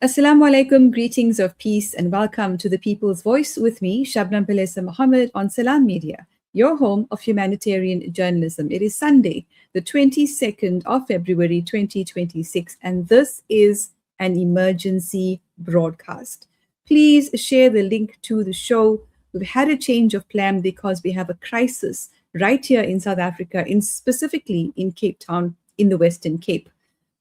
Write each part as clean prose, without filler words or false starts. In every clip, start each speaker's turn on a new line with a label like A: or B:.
A: Assalamu alaikum, greetings of peace and welcome to the People's Voice with me, Shabnam Pelesa Mohammed on Salam Media, your home of humanitarian journalism. It is Sunday, the 22nd of February 2026, and this is an emergency broadcast. Please share the link to the show. We've had a change of plan because we have a crisis right here in South Africa, specifically in Cape Town, in the Western Cape.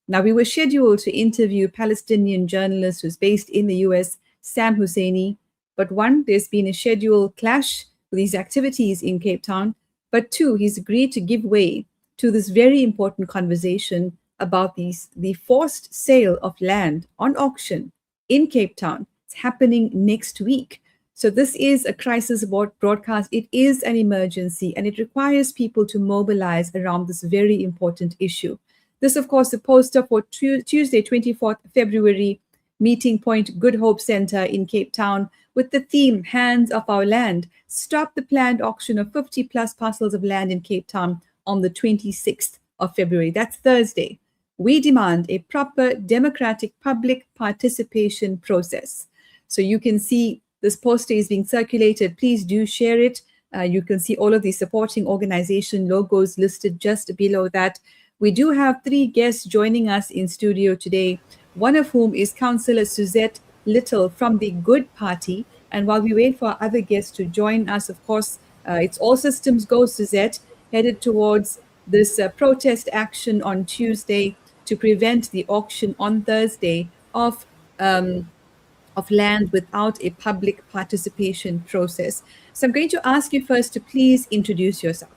A: Now, we were scheduled to interview Palestinian journalist who's based in the US, Sam Husseini. But one, there's been a schedule clash with these activities in Cape Town. But two, he's agreed to give way to this very important conversation about the forced sale of land on auction in Cape Town. It's happening next week. So this is a crisis broadcast. It is an emergency, and it requires people to mobilize around this very important issue. This, of course, the poster for Tuesday, 24th February, Meeting Point Good Hope Center in Cape Town with the theme, Hands of Our Land. Stop the planned auction of 50 plus parcels of land in Cape Town on the 26th of February. That's Thursday. We demand a proper democratic public participation process. So you can see this poster is being circulated. Please do share it. You can see all of the supporting organization logos listed just below that. We do have three guests joining us in studio today, one of whom is Councillor Suzette Little from the Good Party. And while we wait for our other guests to join us, of course, it's all systems go, Suzette, headed towards this protest action on Tuesday to prevent the auction on Thursday of land without a public participation process. So I'm going to ask you first to please introduce yourself.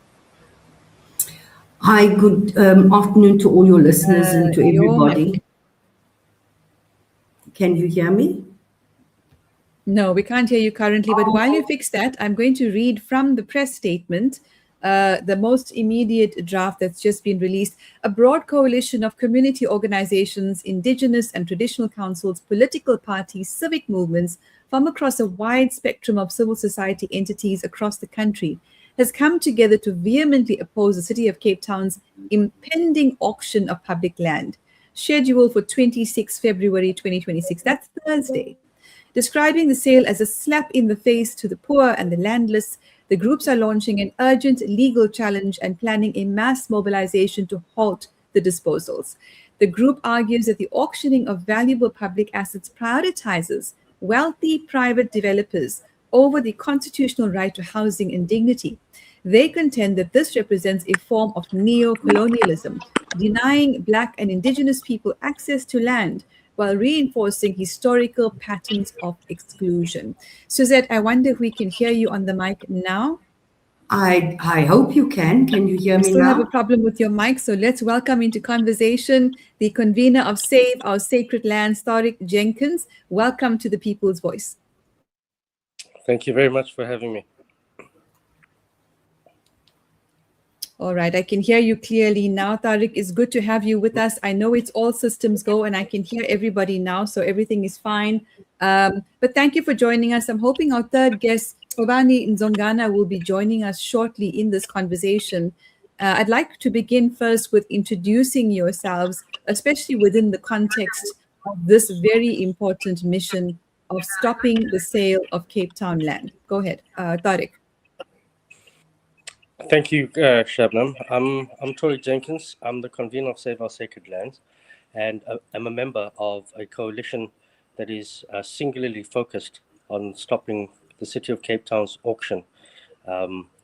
B: Hi, good afternoon to all your listeners and to everybody. Can you hear me?
A: No, we can't hear you currently, but while you fix that, I'm going to read from the press statement, the most immediate draft that's just been released. A broad coalition of community organizations, indigenous and traditional councils, political parties, civic movements from across a wide spectrum of civil society entities across the country has come together to vehemently oppose the City of Cape Town's impending auction of public land, scheduled for 26 February 2026. That's Thursday. Describing the sale as a slap in the face to the poor and the landless, the groups are launching an urgent legal challenge and planning a mass mobilization to halt the disposals. The group argues that the auctioning of valuable public assets prioritizes wealthy private developers over the constitutional right to housing and dignity. They contend that this represents a form of neo-colonialism, denying Black and Indigenous people access to land while reinforcing historical patterns of exclusion. Suzette, I wonder if we can hear you on the mic now.
B: I hope you can. Can you hear me now?
A: I still have a problem with your mic, so let's welcome into conversation the convener of Save Our Sacred Lands, Tauriq Jenkins. Welcome to the People's Voice.
C: Thank you very much for having me.
A: All right, I can hear you clearly now. Tauriq, it's good to have you with us. I know it's all systems go and I can hear everybody now, so everything is fine. But thank you for joining us. I'm hoping our third guest, Gcobani Ndzongana, will be joining us shortly in this conversation. I'd like to begin first with introducing yourselves, especially within the context of this very important mission of stopping the sale of Cape Town land. Go ahead, Tauriq.
C: Thank you, Shabnam. I'm Tauriq Jenkins. I'm the convener of Save Our Sacred Lands, and I'm a member of a coalition that is singularly focused on stopping the City of Cape Town's auction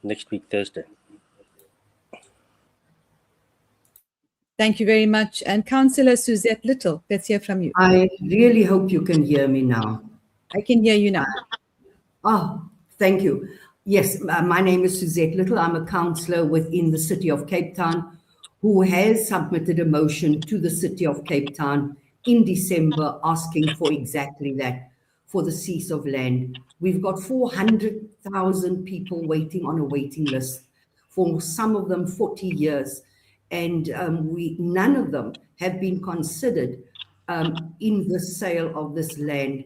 C: next week, Thursday.
A: Thank you very much. And Councillor Suzette Little, let's hear from you.
B: I really hope you can hear me now.
A: I can hear you now.
B: Oh, thank you. Yes, my name is Suzette Little. I'm a councillor within the City of Cape Town who has submitted a motion to the City of Cape Town in December asking for exactly that, for the cease of land. We've got 400,000 people waiting on a waiting list, for some of them 40 years, and none of them have been considered in the sale of this land.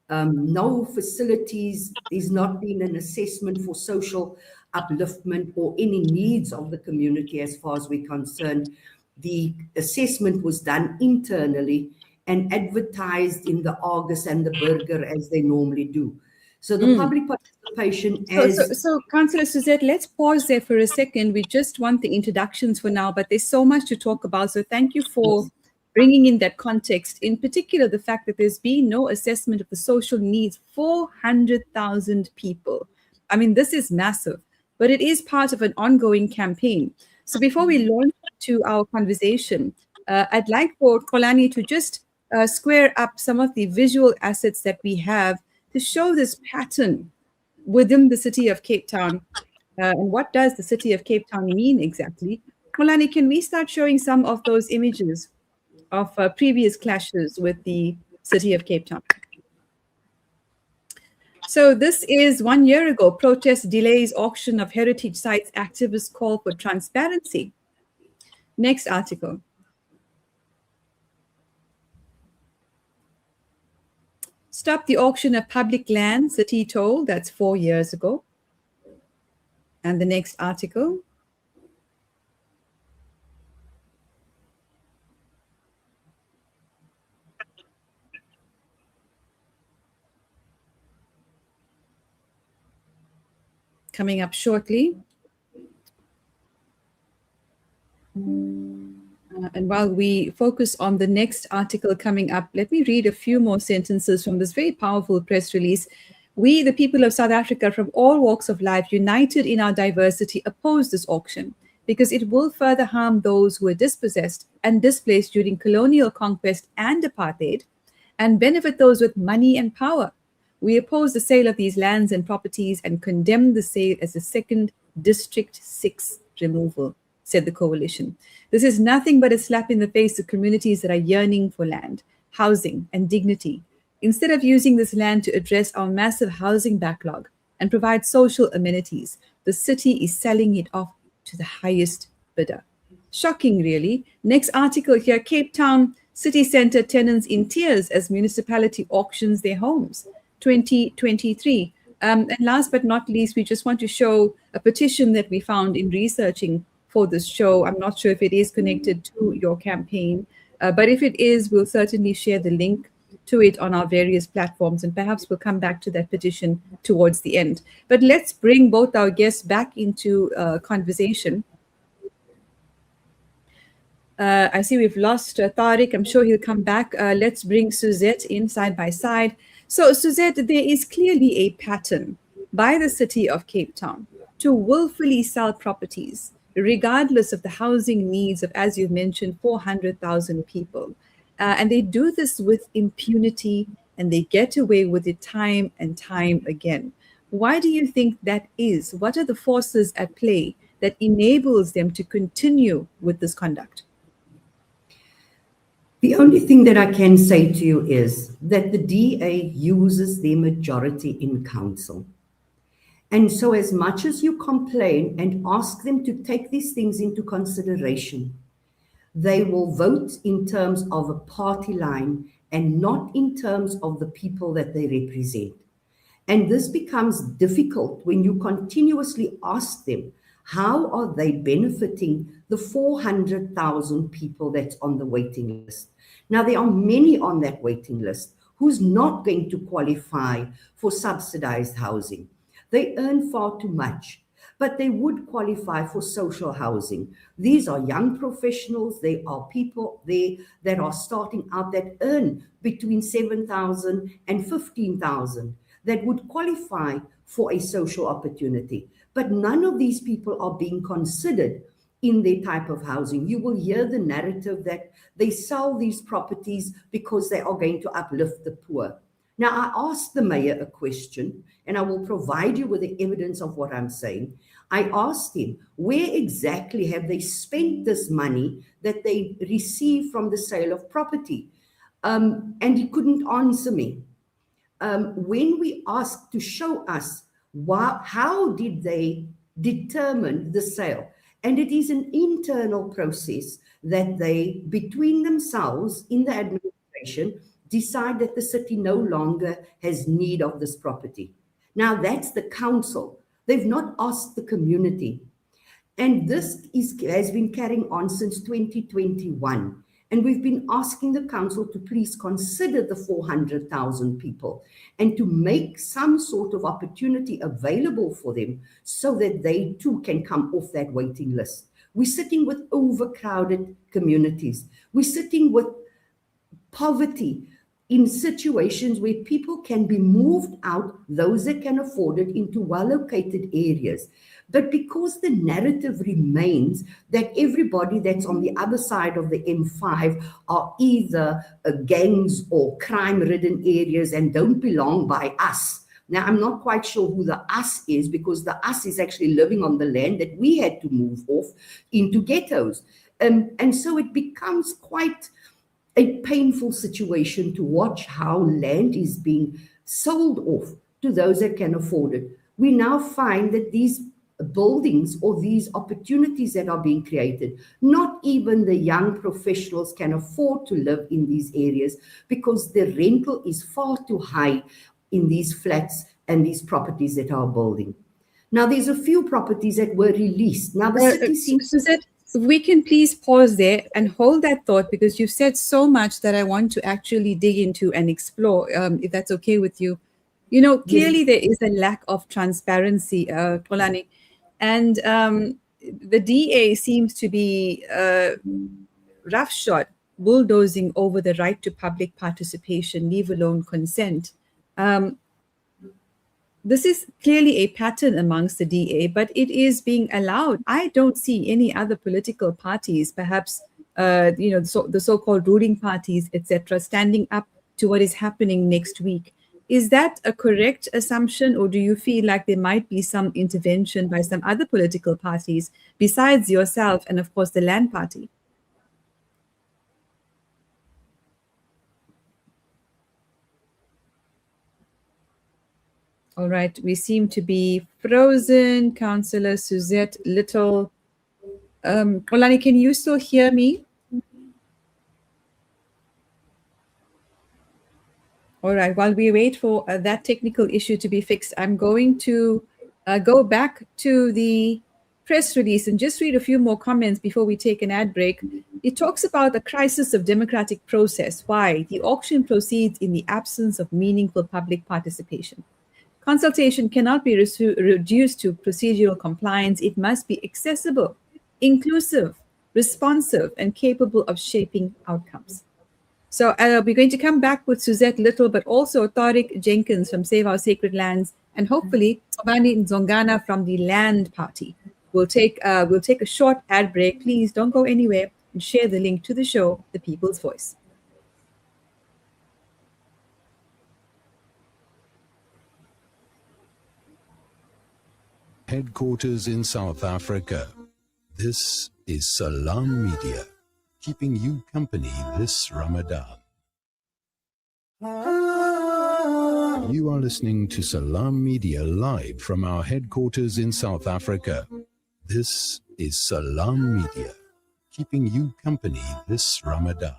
B: No facilities, there's not been an assessment for social upliftment or any needs of the community as far as we're concerned. The assessment was done internally and advertised in the Argus and the Burger as they normally do. So the public participation
A: So Councillor Suzette, let's pause there for a second. We just want the introductions for now, but there's so much to talk about. So thank you for bringing in that context, in particular the fact that there's been no assessment of the social needs, 400,000 people. I mean, this is massive, but it is part of an ongoing campaign. So before we launch to our conversation, I'd like for Xolani to just square up some of the visual assets that we have to show this pattern within the city of Cape Town. And what does the city of Cape Town mean exactly? Xolani, can we start showing some of those images of previous clashes with the city of Cape Town? So this is 1 year ago, protest delays auction of heritage sites, activists call for transparency. Next article. Stop the auction of public land, city told, that's 4 years ago. And the next article. Coming up shortly. And while we focus on the next article coming up, let me read a few more sentences from this very powerful press release. We, the people of South Africa from all walks of life, united in our diversity, oppose this auction because it will further harm those who were dispossessed and displaced during colonial conquest and apartheid and benefit those with money and power. We oppose the sale of these lands and properties and condemn the sale as a second District 6 removal, said the coalition. This is nothing but a slap in the face of communities that are yearning for land, housing, and dignity. Instead of using this land to address our massive housing backlog and provide social amenities, the city is selling it off to the highest bidder. Shocking, really. Next article here, Cape Town city centre tenants in tears as municipality auctions their homes, 2023. And last but not least, we just want to show a petition that we found in researching for this show. I'm not sure if it is connected to your campaign, but if it is, we'll certainly share the link to it on our various platforms, and perhaps we'll come back to that petition towards the end. But let's bring both our guests back into conversation. I see we've lost Tauriq. I'm sure he'll come back. Let's bring Suzette in side by side. So Suzette, there is clearly a pattern by the city of Cape Town to willfully sell properties, regardless of the housing needs of, as you've mentioned, 400,000 people. And they do this with impunity, and they get away with it time and time again. Why do you think that is? What are the forces at play that enables them to continue with this conduct?
B: The only thing that I can say to you is that the DA uses their majority in council. And so as much as you complain and ask them to take these things into consideration, they will vote in terms of a party line and not in terms of the people that they represent. And this becomes difficult when you continuously ask them, how are they benefiting the 400,000 people that's on the waiting list? Now, there are many on that waiting list who's not going to qualify for subsidized housing. They earn far too much, but they would qualify for social housing. These are young professionals. They are people that are starting out that earn between 7,000 and 15,000 that would qualify for a social opportunity. But none of these people are being considered in their type of housing. You will hear the narrative that they sell these properties because they are going to uplift the poor. Now, I asked the mayor a question, and I will provide you with the evidence of what I'm saying. I asked him, where exactly have they spent this money that they received from the sale of property? And he couldn't answer me. When we asked to show us how did they determine the sale, and it is an internal process that they, between themselves in the administration, decide that the city no longer has need of this property. Now that's the council. They've not asked the community. And this has been carrying on since 2021. And we've been asking the council to please consider the 400,000 people and to make some sort of opportunity available for them so that they too can come off that waiting list. We're sitting with overcrowded communities. We're sitting with poverty in situations where people can be moved out, those that can afford it, into well-located areas. But because the narrative remains that everybody that's on the other side of the M5 are either gangs or crime-ridden areas and don't belong by us. Now, I'm not quite sure who the us is, because the us is actually living on the land that we had to move off into ghettos. And so it becomes quite a painful situation to watch how land is being sold off to those that can afford it. We now find that these buildings or these opportunities that are being created, not even the young professionals can afford to live in these areas because the rental is far too high in these flats and these properties that are building. Now, there's a few properties that were released. Now, the city seems...
A: Suzette, we can please pause there and hold that thought, because you've said so much that I want to actually dig into and explore, if that's okay with you. You know, clearly there is a lack of transparency, Xolani, and the DA seems to be roughshod, bulldozing over the right to public participation, leave alone consent. This is clearly a pattern amongst the DA, but it is being allowed. I don't see any other political parties, perhaps the so-called ruling parties, etc., standing up to what is happening next week. Is that a correct assumption, or do you feel like there might be some intervention by some other political parties besides yourself and, of course, the Land Party? All right, we seem to be frozen. Councillor Suzette Little. Xolani, can you still hear me? All right, while we wait for that technical issue to be fixed, I'm going to go back to the press release and just read a few more comments before we take an ad break. It talks about the crisis of democratic process. Why? The auction proceeds in the absence of meaningful public participation. Consultation cannot be reduced to procedural compliance. It must be accessible, inclusive, responsive, and capable of shaping outcomes. So we're going to come back with Suzette Little, but also Tauriq Jenkins from Save Our Sacred Lands, and hopefully Gcobani Ndzongana from the Land Party. We'll take a short ad break. Please don't go anywhere, and share the link to the show, The People's Voice.
D: Headquarters in South Africa. This is Salam Media, keeping you company this Ramadan. You are listening to Salam Media live from our headquarters in South Africa. This is Salam Media, keeping you company this Ramadan.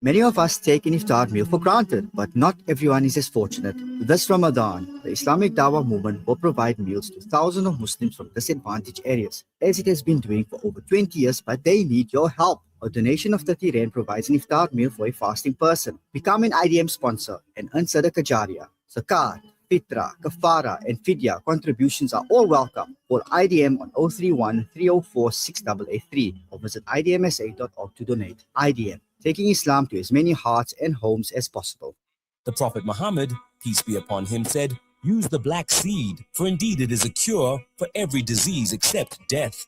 E: Many of us take an iftar meal for granted, but not everyone is as fortunate. This Ramadan, the Islamic Dawah movement will provide meals to thousands of Muslims from disadvantaged areas, as it has been doing for over 20 years, but they need your help. A donation of 30 Rand provides an iftar meal for a fasting person. Become an IDM sponsor and earn Sadaqah Jariyah. Zakat, Fitra, Kafara, and Fidya contributions are all welcome. Call IDM on 031 304 6883 or visit idmsa.org to donate. IDM, taking Islam to as many hearts and homes as possible.
F: The Prophet Muhammad, peace be upon him, said, "Use the black seed, for indeed it is a cure for every disease except death."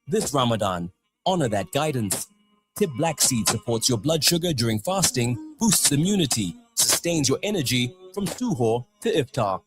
F: This Ramadan, honor that guidance. Tip Black Seed supports your blood sugar during fasting, boosts immunity, sustains your energy from suhoor to iftar.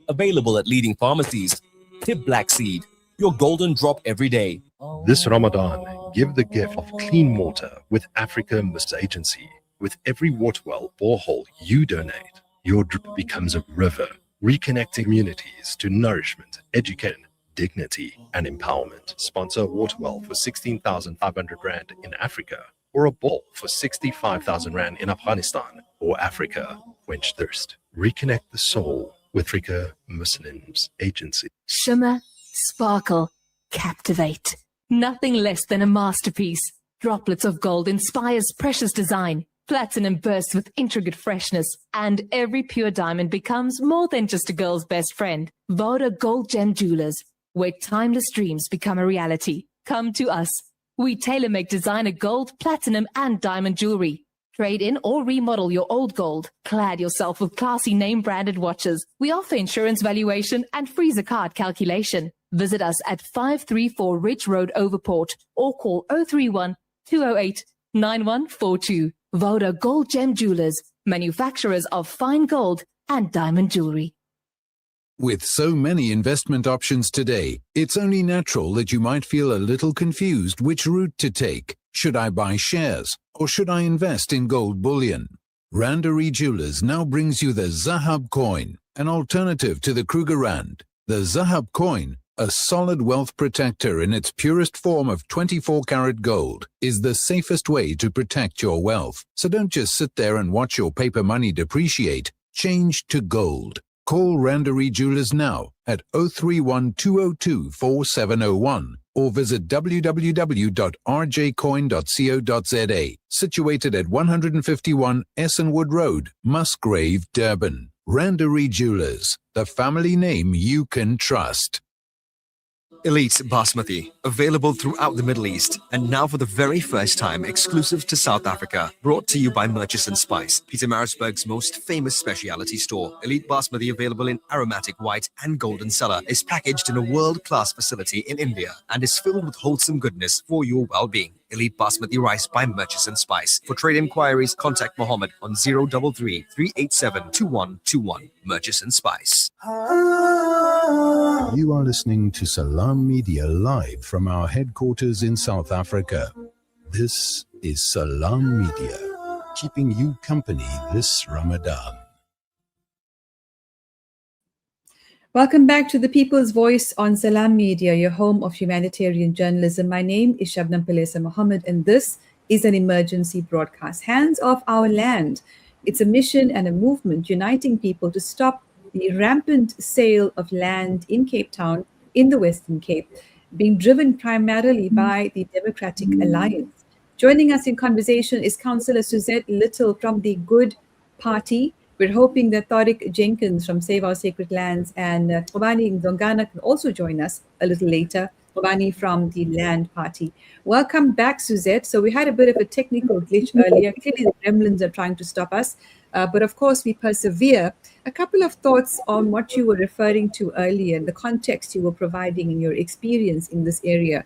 F: Available at leading pharmacies. Tip Black Seed, your golden drop every day.
G: This Ramadan, give the gift of clean water with Africa Mist Agency. With every water well borehole you donate, your drip becomes a river, reconnecting communities to nourishment, education, dignity, and empowerment. Sponsor a water well for 16,500 Rand in Africa, or a bowl for 65,000 Rand in Afghanistan or Africa. Quench thirst. Reconnect the soul with Africa Muslims Agency.
H: Shimmer, sparkle, captivate. Nothing less than a masterpiece. Droplets of gold inspires precious design. Platinum bursts with intricate freshness, and every pure diamond becomes more than just a girl's best friend. Voda Gold Gem Jewelers, where timeless dreams become a reality. Come to us. We tailor-make designer gold, platinum, and diamond jewelry. Trade in or remodel your old gold. Clad yourself with classy name-branded watches. We offer insurance valuation and free zakat calculation. Visit us at 534 Ridge Road, Overport, or call 031 208 9142. Voda Gold Gem Jewelers, manufacturers of fine gold and diamond jewelry.
D: With so many investment options today, it's only natural that you might feel a little confused which route to take. Should I buy shares or should I invest in gold bullion? Randery Jewelers now brings you the Zahab coin, an alternative to the Kruger Rand. The Zahab coin, a solid wealth protector in its purest form of 24-karat gold, is the safest way to protect your wealth. So don't just sit there and watch your paper money depreciate. Change to gold. Call Randery Jewelers now at 031 202 4701 or visit www.rjcoin.co.za, situated at 151 Essenwood Road, Musgrave, Durban. Randery Jewelers, the family name you can trust.
I: Elite Basmati, available throughout the Middle East, and now for the very first time exclusive to South Africa. Brought to you by Murchison Spice, Pietermaritzburg's most famous specialty store. Elite Basmati, available in aromatic white and golden cellar, is packaged in a world-class facility in India and is filled with wholesome goodness for your well-being. Elite Basmati rice by Murchison Spice. For trade inquiries, contact Mohammed on 033 387 2121. Murchison Spice.
D: You are listening to Salam Media live from our headquarters in South Africa. This is Salam Media, keeping you company this Ramadan.
A: Welcome back to the People's Voice on Salam Media, your home of humanitarian journalism. My name is Shabnam Pilesa Mohammed, and this is an emergency broadcast. Hands Off Our Land. It's a mission and a movement uniting people to stop the rampant sale of land in Cape Town, in the Western Cape, being driven primarily by the Democratic Alliance. Joining us in conversation is Councillor Suzette Little from the Good Party. We're hoping that Tauriq Jenkins from Save Our Sacred Lands and Gcobani Ndzongana can also join us a little later. Gcobani from the Land Party. Welcome back, Suzette. So we had a bit of a technical glitch earlier. Clearly the gremlins are trying to stop us. But of course, we persevere. A couple of thoughts on what you were referring to earlier, the context you were providing in your experience in this area.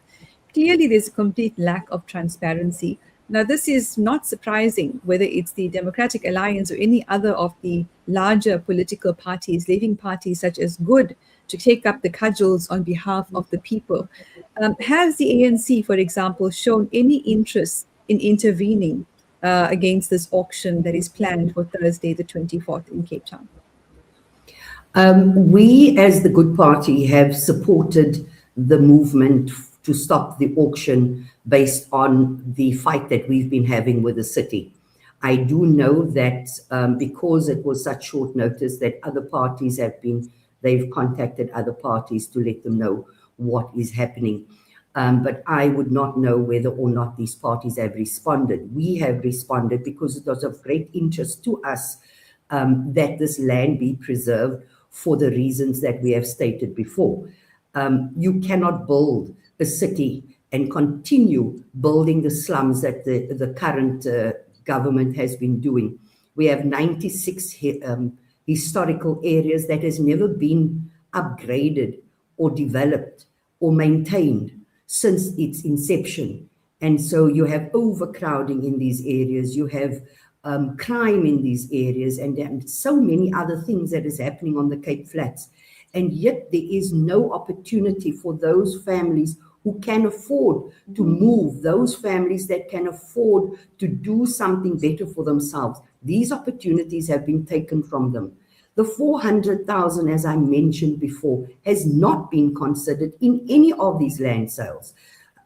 A: Clearly, there's a complete lack of transparency. Now, this is not surprising, whether it's the Democratic Alliance or any other of the larger political parties, leading parties such as Good, to take up the cudgels on behalf of the people. Has the ANC, for example, shown any interest in intervening against this auction that is planned for Thursday, the 24th in Cape Town?
B: We, as the Good Party, have supported the movement to stop the auction based on the fight that we've been having with the city. I do know that because it was such short notice that other parties they've contacted other parties to let them know what is happening. But I would not know whether or not these parties have responded. We have responded because it was of great interest to us that this land be preserved for the reasons that we have stated before. You cannot build a city and continue building the slums that the current government has been doing. We have 96 historical areas that has never been upgraded or developed or maintained since its inception. And so you have overcrowding in these areas, you have crime in these areas, and so many other things that is happening on the Cape Flats. And yet there is no opportunity for those families who can afford to move, those families that can afford to do something better for themselves. These opportunities have been taken from them. The 400,000, as I mentioned before, has not been considered in any of these land sales.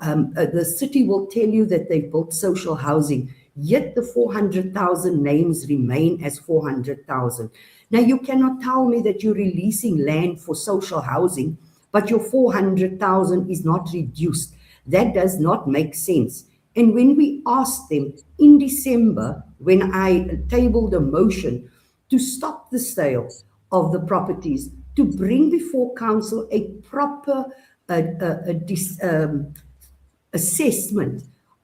B: The city will tell you that they've built social housing, yet the 400,000 names remain as 400,000. Now, you cannot tell me that you're releasing land for social housing, but your 400,000 is not reduced. That does not make sense. And when we asked them in December, when I tabled a motion to stop the sale of the properties, to bring before council a proper assessment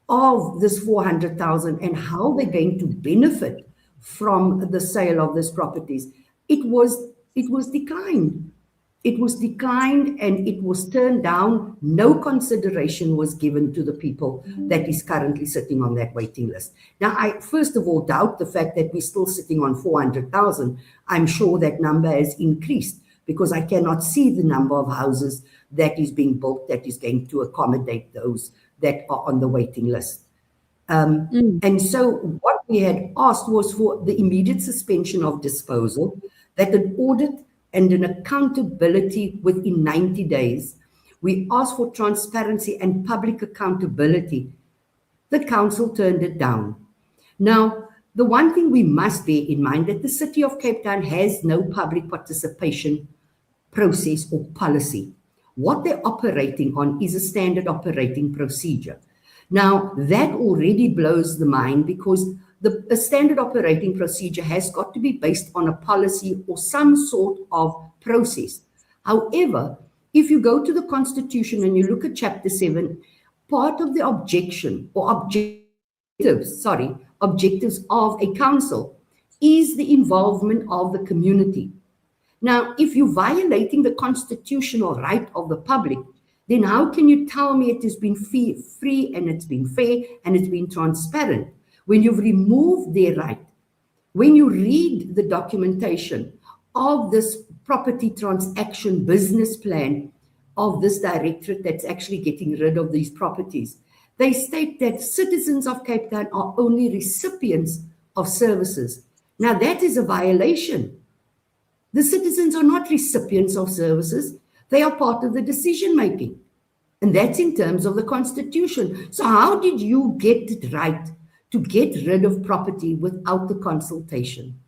B: of this 400,000 and how they're going to benefit from the sale of these properties, it was declined. It was declined and it was turned down. No consideration was given to the people that is currently sitting on that waiting list. Now, I first of all doubt the fact that we're still sitting on 400,000. I'm sure that number has increased because I cannot see the number of houses that is being built that is going to accommodate those that are on the waiting list. And so what we had asked was for the immediate suspension of disposal, that an audit and an accountability within 90 days. We asked for transparency and public accountability. The council turned it down. Now, the one thing we must bear in mind that the City of Cape Town has no public participation process or policy. What they're operating on is a standard operating procedure. Now, that already blows the mind because a standard operating procedure has got to be based on a policy or some sort of process. However, if you go to the Constitution and you look at Chapter 7, part of the objection or objectives of a council is the involvement of the community. Now, if you're violating the constitutional right of the public, then how can you tell me it has been free and it's been fair and it's been transparent when you've removed their right? When you read the documentation of this property transaction business plan of this directorate that's actually getting rid of these properties, they state that citizens of Cape Town are only recipients of services. Now, that is a violation. The citizens are not recipients of services. They are part of the decision making. And that's in terms of the Constitution. So how did you get it right to get rid of property without the consultation?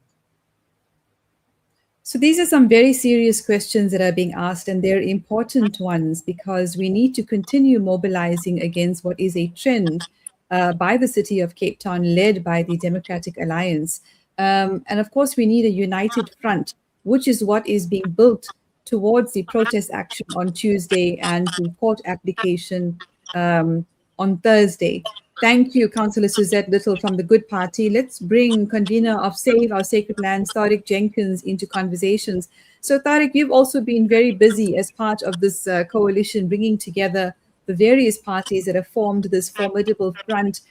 A: So these are some very serious questions that are being asked, and they're important ones because we need to continue mobilizing against what is a trend by the City of Cape Town, led by the Democratic Alliance. And of course, we need a united front, which is what is being built towards the protest action on Tuesday and the court application on Thursday. Thank you, Councillor Suzette Little from the Good Party. Let's bring convener of Save Our Sacred Lands, Tauriq Jenkins, into conversations. So Tauriq, you've also been very busy as part of this coalition, bringing together the various parties that have formed this formidable front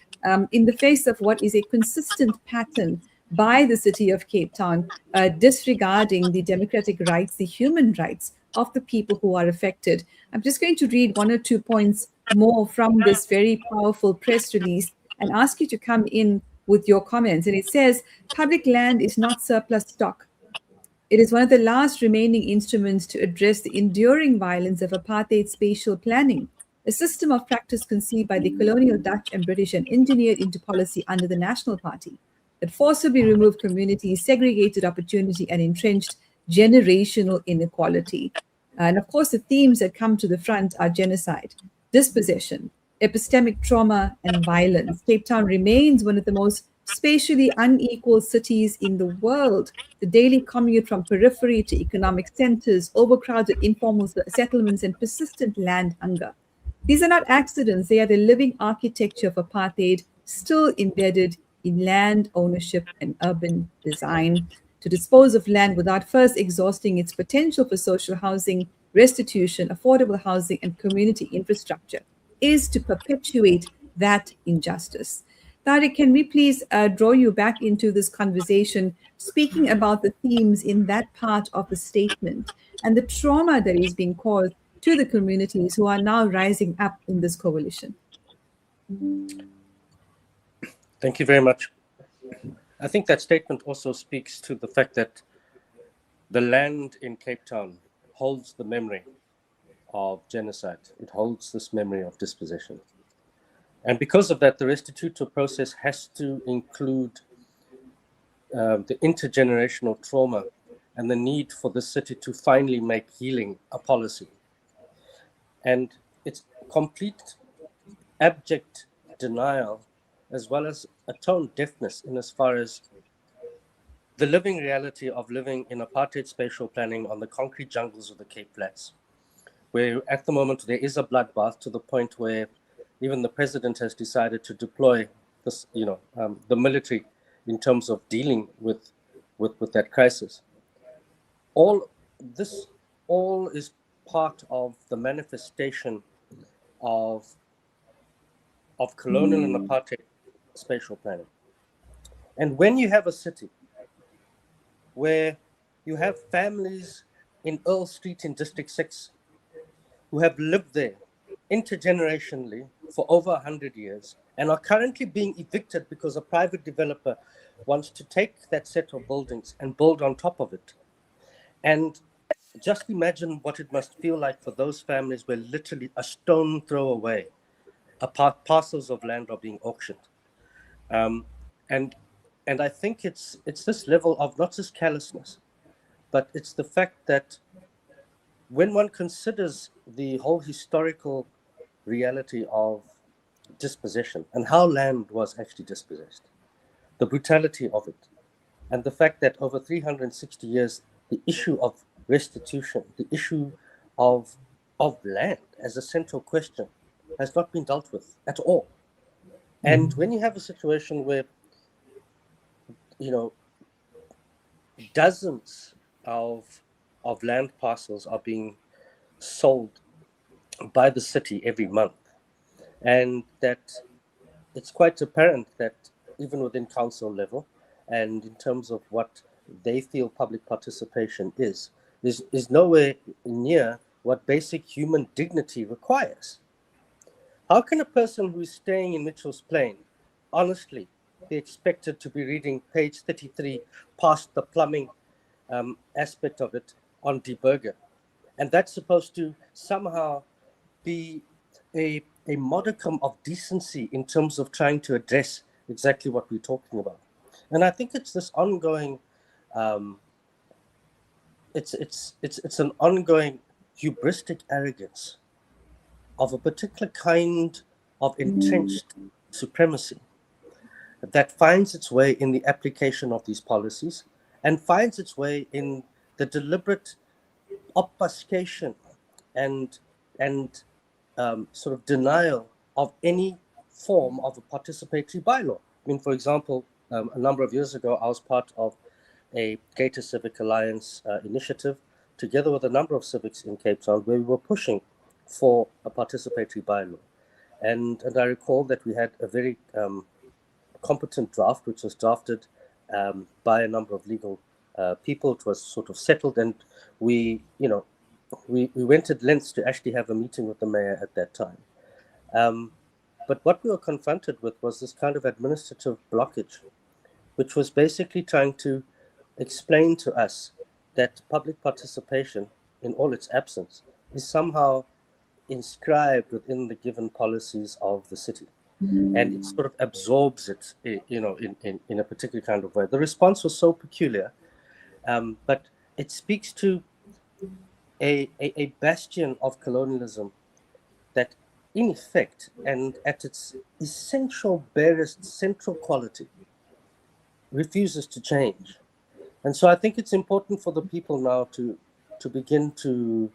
A: in the face of what is a consistent pattern by the City of Cape Town, disregarding the democratic rights, the human rights of the people who are affected. I'm just going to read one or two points more from this very powerful press release and ask you to come in with your comments. And it says, public land is not surplus stock. It is one of the last remaining instruments to address the enduring violence of apartheid spatial planning, a system of practice conceived by the colonial Dutch and British and engineered into policy under the National Party that forcibly removed communities, segregated opportunity, and entrenched generational inequality. And of course, the themes that come to the front are genocide, dispossession, epistemic trauma, and violence. Cape Town remains one of the most spatially unequal cities in the world. The daily commute from periphery to economic centers, overcrowded informal settlements, and persistent land hunger. These are not accidents. They are the living architecture of apartheid, still embedded in land ownership and urban design. To dispose of land without first exhausting its potential for social housing, restitution, affordable housing, and community infrastructure is to perpetuate that injustice. Tauriq, can we please draw you back into this conversation, speaking about the themes in that part of the statement and the trauma that is being caused to the communities who are now rising up in this coalition?
C: Thank you very much. I think that statement also speaks to the fact that the land in Cape Town holds the memory of genocide. It holds this memory of dispossession. And because of that, the restitutive process has to include the intergenerational trauma and the need for the city to finally make healing a policy. And it's complete, abject denial, as well as a tone deafness in as far as the living reality of living in apartheid spatial planning on the concrete jungles of the Cape Flats, where at the moment there is a bloodbath to the point where even the president has decided to deploy this, the military in terms of dealing with that crisis. All is part of the manifestation of colonial and apartheid spatial planning. And when you have a city where you have families in Earl Street in District 6 who have lived there intergenerationally for over 100 years and are currently being evicted because a private developer wants to take that set of buildings and build on top of it. And just imagine what it must feel like for those families where literally a stone throw away, parcels of land are being auctioned. And I think it's this level of not just callousness, but it's the fact that when one considers the whole historical reality of dispossession and how land was actually dispossessed, the brutality of it, and the fact that over 360 years, the issue of restitution, the issue of land as a central question has not been dealt with at all. And when you have a situation where, dozens of land parcels are being sold by the city every month, and that it's quite apparent that even within council level and in terms of what they feel public participation is nowhere near what basic human dignity requires. How can a person who is staying in Mitchell's Plain honestly be expected to be reading page 33 past the plumbing aspect of it on De Burger? And that's supposed to somehow be a modicum of decency in terms of trying to address exactly what we're talking about. And I think it's this ongoing, it's an ongoing hubristic arrogance of a particular kind of entrenched supremacy that finds its way in the application of these policies and finds its way in the deliberate obfuscation and sort of denial of any form of a participatory bylaw. I mean, for example, a number of years ago, I was part of a Gator Civic Alliance initiative, together with a number of civics in Cape Town, where we were pushing for a participatory bylaw. And I recall that we had a very competent draft, which was drafted by a number of legal people. It was sort of settled, and we went at lengths to actually have a meeting with the mayor at that time. But what we were confronted with was this kind of administrative blockage, which was basically trying to explain to us that public participation, in all its absence, is somehow inscribed within the given policies of the city. And it sort of absorbs it, in a particular kind of way. The response was so peculiar, but it speaks to a bastion of colonialism that, in effect, and at its essential, barest central quality, refuses to change. And so I think it's important for the people now to begin to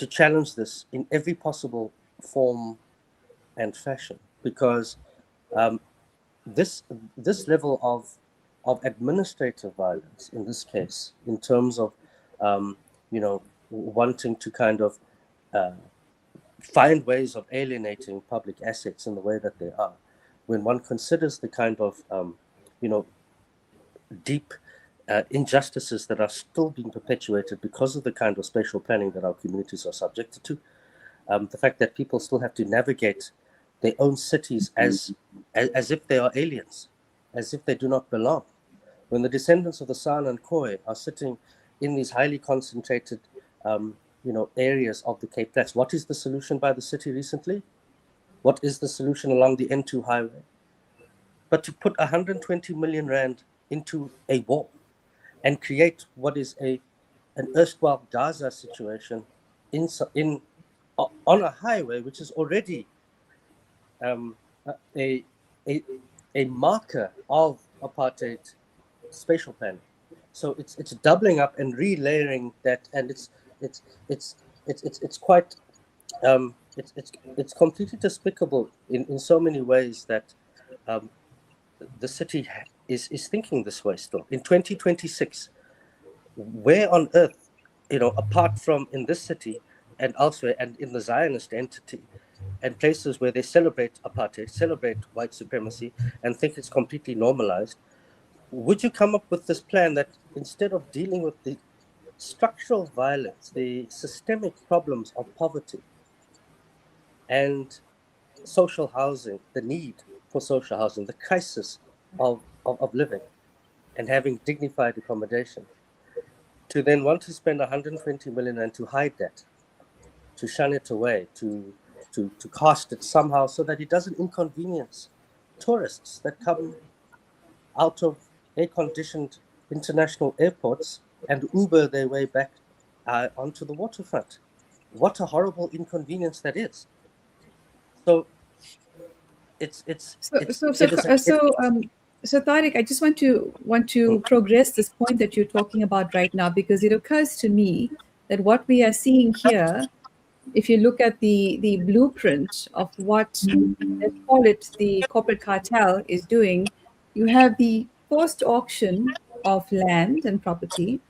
C: challenge this in every possible form and fashion, because this level of administrative violence, in this case, in terms of wanting to kind of find ways of alienating public assets in the way that they are, when one considers the kind of deep injustices that are still being perpetuated because of the kind of spatial planning that our communities are subjected to, the fact that people still have to navigate their own cities as if they are aliens, as if they do not belong. When the descendants of the San and Khoi are sitting in these highly concentrated areas of the Cape Flats, what is the solution by the city recently? What is the solution along the N2 highway? But to put 120 million rand into a wall and create what is an erstwhile Gaza situation on a highway which is already a, a marker of apartheid spatial planning. So it's doubling up and relayering that, and it's quite it's completely despicable in so many ways that the city is thinking this way still. In 2026, where on earth, apart from in this city and elsewhere and in the Zionist entity and places where they celebrate apartheid, celebrate white supremacy and think it's completely normalized, would you come up with this plan that instead of dealing with the structural violence, the systemic problems of poverty and social housing, the need for social housing, the crisis of living and having dignified accommodation, to then want to spend 120 million and to hide that, to shun it away, to cast it somehow so that it doesn't inconvenience tourists that come out of air-conditioned international airports and Uber their way back onto the waterfront. What a horrible inconvenience that is. So
A: So Tauriq, I just want to progress this point that you're talking about right now, because it occurs to me that what we are seeing here, if you look at the blueprint of what, let's call it, the corporate cartel is doing, you have the forced auction of land and property.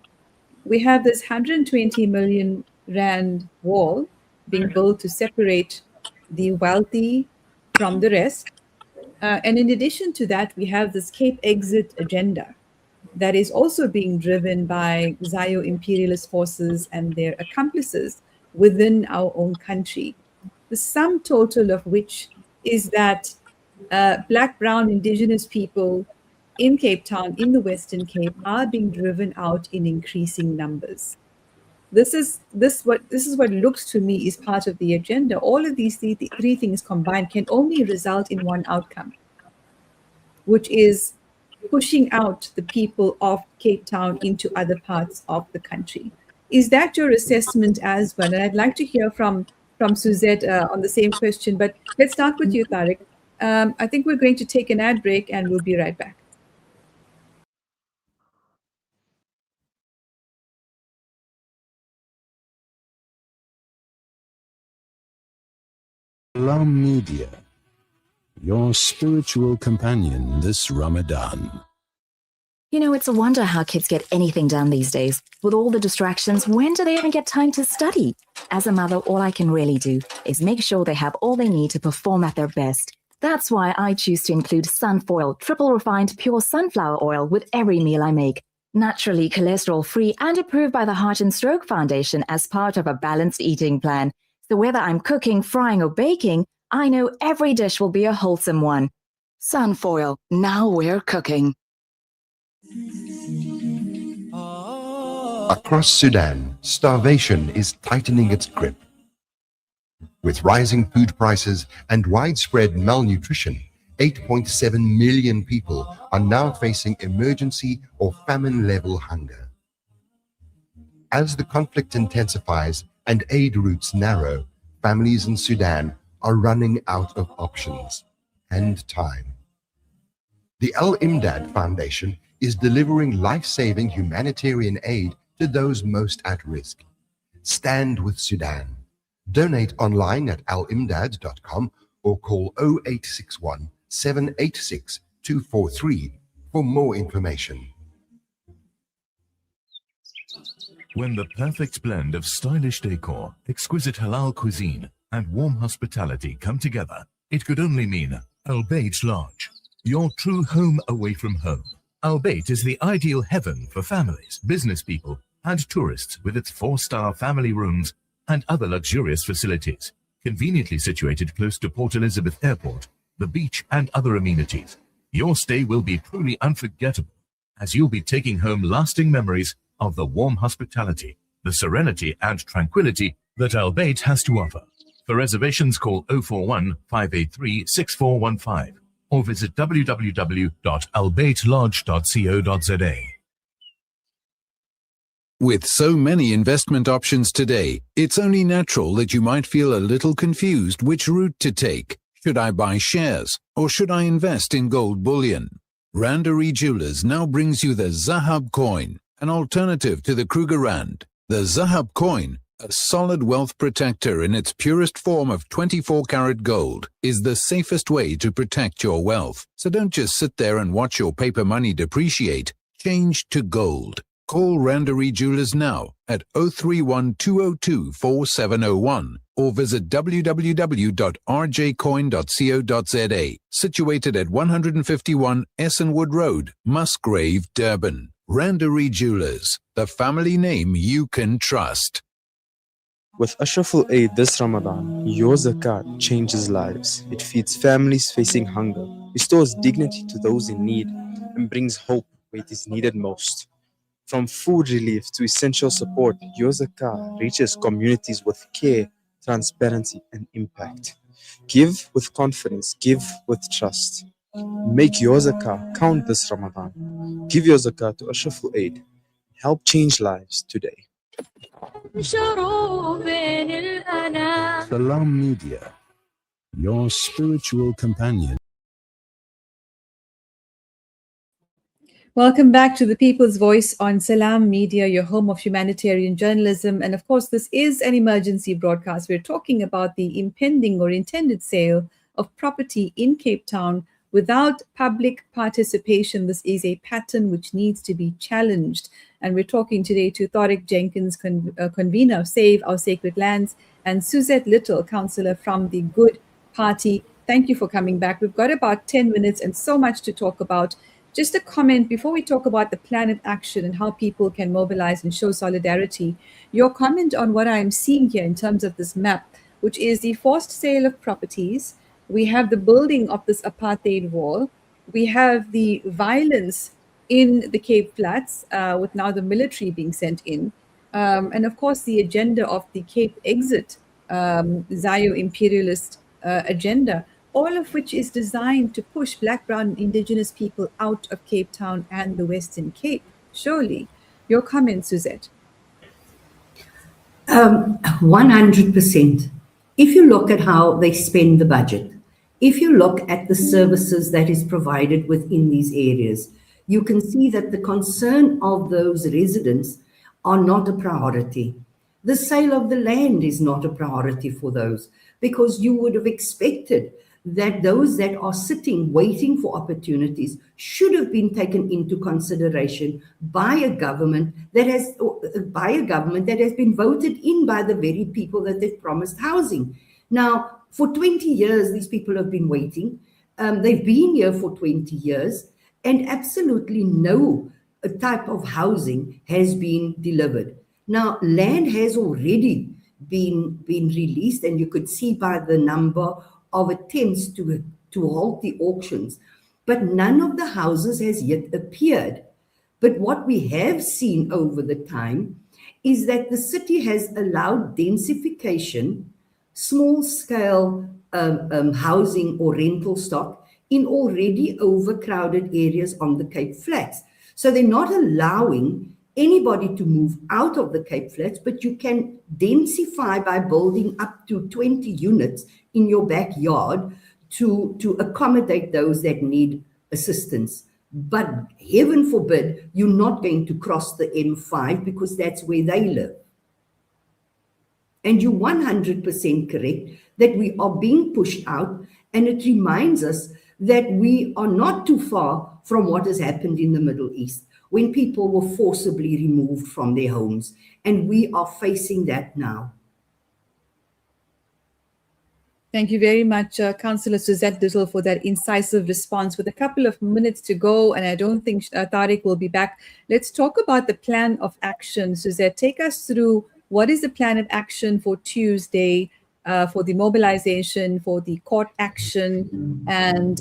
A: We have this 120 million rand wall being built to separate the wealthy from the rest. And in addition to that, we have this Cape exit agenda that is also being driven by Zayo imperialist forces and their accomplices within our own country. The sum total of which is that Black, Brown, Indigenous people in Cape Town, in the Western Cape, are being driven out in increasing numbers. This is what looks to me is part of the agenda. All of these three things combined can only result in one outcome, which is pushing out the people of Cape Town into other parts of the country. Is that your assessment as well? And I'd like to hear from Suzette on the same question, but let's start with you, Tauriq. I think we're going to take an ad break and we'll be right back.
D: Salam Media, your spiritual companion this Ramadan.
J: You know, it's a wonder how kids get anything done these days. With all the distractions, when do they even get time to study? As a mother, all I can really do is make sure they have all they need to perform at their best. That's why I choose to include Sunfoil, triple refined pure sunflower oil with every meal I make. Naturally cholesterol-free and approved by the Heart and Stroke Foundation as part of a balanced eating plan. So whether I'm cooking, frying, or baking, I know every dish will be a wholesome one. Sunfoil, now we're cooking.
K: Across Sudan, starvation is tightening its grip. With rising food prices and widespread malnutrition, 8.7 million people are now facing emergency or famine-level hunger. As the conflict intensifies and aid routes narrow, families in Sudan are running out of options and time. The Al-Imdad Foundation is delivering life-saving humanitarian aid to those most at risk. Stand with Sudan. Donate online at alimdad.com or call 0861 786 243 for more information.
L: When the perfect blend of stylish decor, exquisite halal cuisine, and warm hospitality come together, it could only mean Al Bayt Lodge, your true home away from home. Al Bayt is the ideal heaven for families, business people, and tourists with its 4-star family rooms and other luxurious facilities, conveniently situated close to Port Elizabeth Airport, the beach, and other amenities. Your stay will be truly unforgettable, as you'll be taking home lasting memories of the warm hospitality, the serenity and tranquility that Al Bayt has to offer. For reservations, call 041 583 6415 or visit www.albaytlodge.co.za.
D: With so many investment options today, it's only natural that you might feel a little confused which route to take. Should I buy shares or should I invest in gold bullion? Randery Jewelers now brings you the Zahab coin, an alternative to the Kruger Rand. The Zahab coin, a solid wealth protector in its purest form of 24-karat gold, is the safest way to protect your wealth. So don't just sit there and watch your paper money depreciate. Change to gold. Call Randery Jewelers now at 031 202 4701 or visit www.rjcoin.co.za, situated at 151 Essenwood Road, Musgrave, Durban. Randery Jewelers, the family name you can trust.
M: With Ashraful Aid this Ramadan, your zakat changes lives. It feeds families facing hunger, restores dignity to those in need, and brings hope where it is needed most. From food relief to essential support, your zakah reaches communities with care, transparency, and impact. Give with confidence, give with trust. Make your zakah count this Ramadan. Give your zakah to Ashraful Aid. Help change lives today.
D: Salam Media, your spiritual companion.
A: Welcome back to the People's Voice on Salam Media, your home of humanitarian journalism. And of course, this is an emergency broadcast. We're talking about the impending or intended sale of property in Cape Town without public participation. This is a pattern which needs to be challenged. And we're talking today to Tauriq Jenkins, convener of Save Our Sacred Lands, and Suzette Little, councillor from the Good Party. Thank you for coming back. We've got about 10 minutes and so much to talk about. Just a comment before we talk about the plan of action and how people can mobilize and show solidarity. Your comment on what I'm seeing here in terms of this map, which is the forced sale of properties. We have the building of this apartheid wall. We have the violence in the Cape Flats, with now the military being sent in. And of course, the agenda of the Cape exit, Zayo imperialist agenda, all of which is designed to push Black, Brown, and Indigenous people out of Cape Town and the Western Cape. Surely. Your comments, Suzette?
B: 100%. If you look at how they spend the budget, if you look at the services that is provided within these areas, you can see that the concern of those residents are not a priority. The sale of the land is not a priority for those, because you would have expected that those that are sitting waiting for opportunities should have been taken into consideration by a government that has been voted in by the very people that they've promised housing. Now, for 20 years, these people have been waiting. They've been here for 20 years, and absolutely no type of housing has been delivered. Now, land has already been released, and you could see by the number of attempts to halt the auctions, but none of the houses has yet appeared. But what we have seen over the time is that the city has allowed densification, small-scale housing or rental stock in already overcrowded areas on the Cape Flats. So they're not allowing anybody to move out of the Cape Flats, but you can densify by building up to 20 units in your backyard to accommodate those that need assistance. But heaven forbid, you're not going to cross the M5 because that's where they live. And you're 100% correct that we are being pushed out, and it reminds us that we are not too far from what has happened in the Middle East, when people were forcibly removed from their homes, and we are facing that now.
A: Thank you very much, Councillor Suzette Little, for that incisive response. With a couple of minutes to go, and I don't think Tauriq will be back, let's talk about the plan of action. Suzette, take us through what is the plan of action for Tuesday, for the mobilization, for the court action, and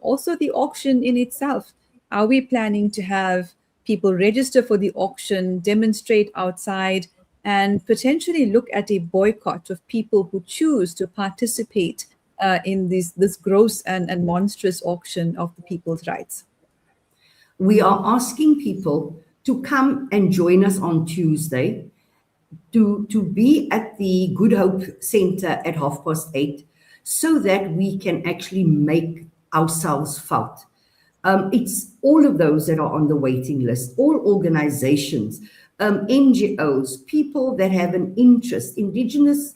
A: also the auction in itself. Are we planning to have people register for the auction, demonstrate outside, and potentially look at a boycott of people who choose to participate in this gross and monstrous auction of the people's rights?
B: We are asking people to come and join us on Tuesday, to be at the Good Hope Center at 8:30, so that we can actually make ourselves felt. It's all of those that are on the waiting list, all organizations, NGOs, people that have an interest, indigenous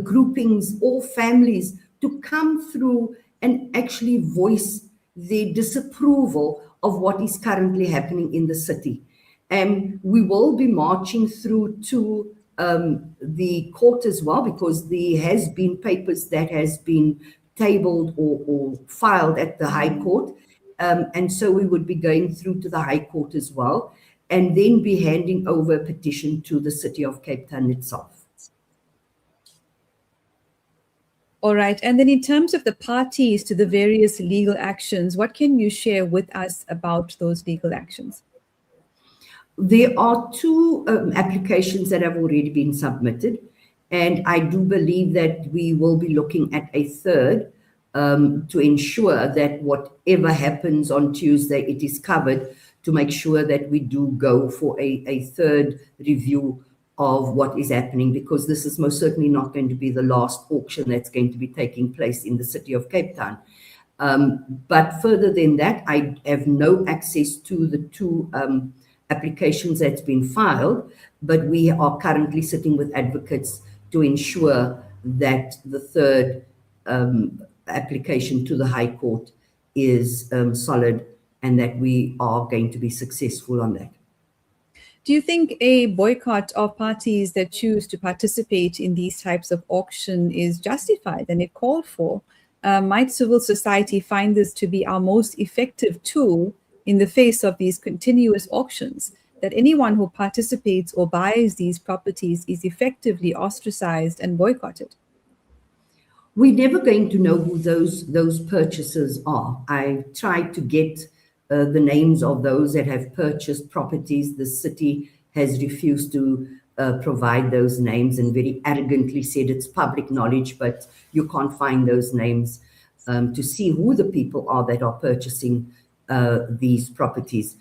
B: groupings or families, to come through and actually voice their disapproval of what is currently happening in the city. And we will be marching through to the court as well, because there has been papers that has been tabled or filed at the High Court. And so we would be going through to the High Court as well, and then be handing over a petition to the City of Cape Town itself.
A: All right. And then in terms of the parties to the various legal actions, what can you share with us about those legal actions?
B: There are two applications that have already been submitted, and I do believe that we will be looking at a third to ensure that whatever happens on Tuesday, it is covered, to make sure that we do go for a third review of what is happening, because this is most certainly not going to be the last auction that's going to be taking place in the City of Cape Town. But further than that, I have no access to the two applications that's been filed, but we are currently sitting with advocates to ensure that the third application to the High Court is solid, and that we are going to be successful on that.
A: Do you think a boycott of parties that choose to participate in these types of auction is justified and it called for? Might civil society find this to be our most effective tool in the face of these continuous auctions, that anyone who participates or buys these properties is effectively ostracized and boycotted?
B: We're never going to know who those purchasers are. I tried to get the names of those that have purchased properties. The city has refused to provide those names and very arrogantly said it's public knowledge, but you can't find those names to see who the people are that are purchasing these properties,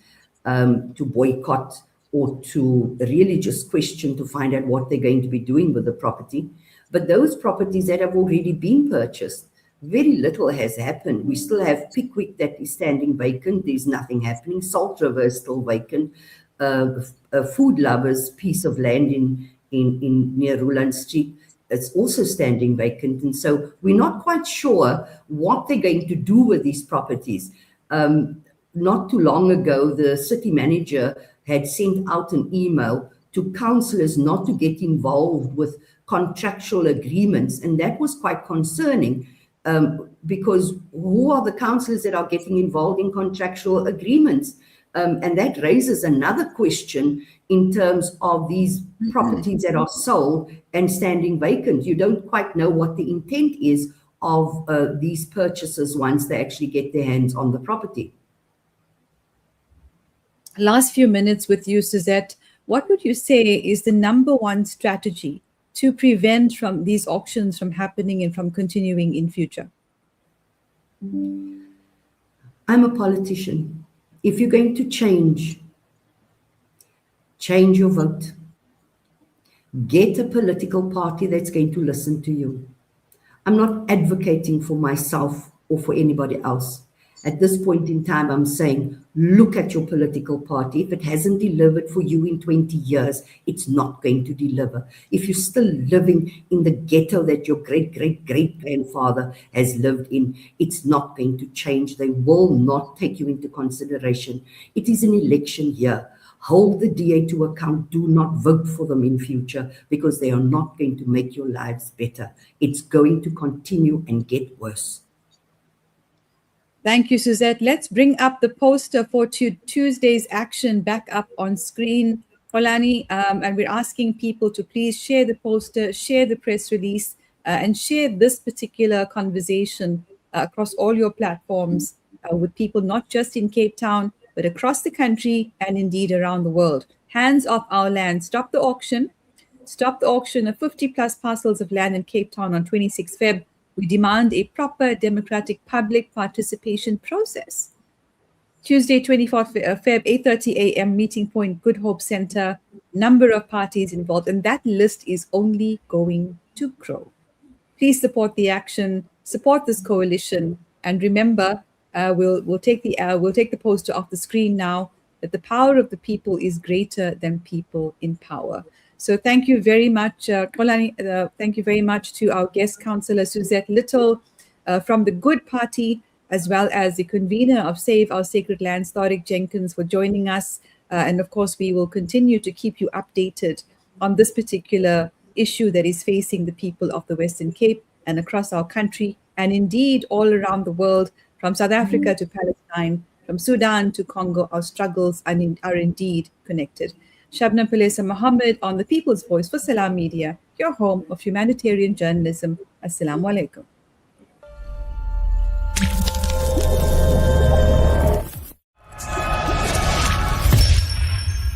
B: to boycott or to really just question to find out what they're going to be doing with the property. But those properties that have already been purchased, very little has happened. We still have Pickwick that is standing vacant. There's nothing happening. Salt River is still vacant. A Food Lovers piece of land in near Ruland Street, it's also standing vacant. And so we're not quite sure what they're going to do with these properties. Not too long ago, the city manager had sent out an email to councillors not to get involved with contractual agreements. And that was quite concerning, because who are the councillors that are getting involved in contractual agreements? And that raises another question in terms of these properties that are sold and standing vacant. You don't quite know what the intent is of these purchasers once they actually get their hands on the property.
A: Last few minutes with you, Suzette. What would you say is the number one strategy to prevent from these auctions from happening and from continuing in future?
B: I'm a politician. If you're going to change your vote. Get a political party that's going to listen to you. I'm not advocating for myself or for anybody else. At this point in time, I'm saying, look at your political party. If it hasn't delivered for you in 20 years, it's not going to deliver. If you're still living in the ghetto that your great-great-great-grandfather has lived in, it's not going to change. They will not take you into consideration. It is an election year. Hold the DA to account. Do not vote for them in future, because they are not going to make your lives better. It's going to continue and get worse.
A: Thank you, Suzette. Let's bring up the poster for Tuesday's action back up on screen, Xolani, and we're asking people to please share the poster, share the press release, and share this particular conversation across all your platforms with people not just in Cape Town, but across the country and indeed around the world. Hands off our land. Stop the auction. Stop the auction of 50 plus parcels of land in Cape Town on 26 Feb. We demand a proper democratic public participation process. Tuesday, 24th Feb, 8:30 a.m., meeting point, Good Hope Center, number of parties involved, and that list is only going to grow. Please support the action. support this coalition, and remember, we'll take the poster off the screen now, that the power of the people is greater than people in power. So thank you very much, thank you very much to our guest councillor Suzette Little from the Good Party, as well as the convener of Save Our Sacred Lands, Tauriq Jenkins, for joining us. And of course, we will continue to keep you updated on this particular issue that is facing the people of the Western Cape and across our country, and indeed all around the world, from South Africa to Palestine, from Sudan to Congo. Our struggles are indeed connected. Shabnam Palesa Mohammed on the People's Voice for Salam Media, your home of humanitarian journalism. Assalamu alaikum.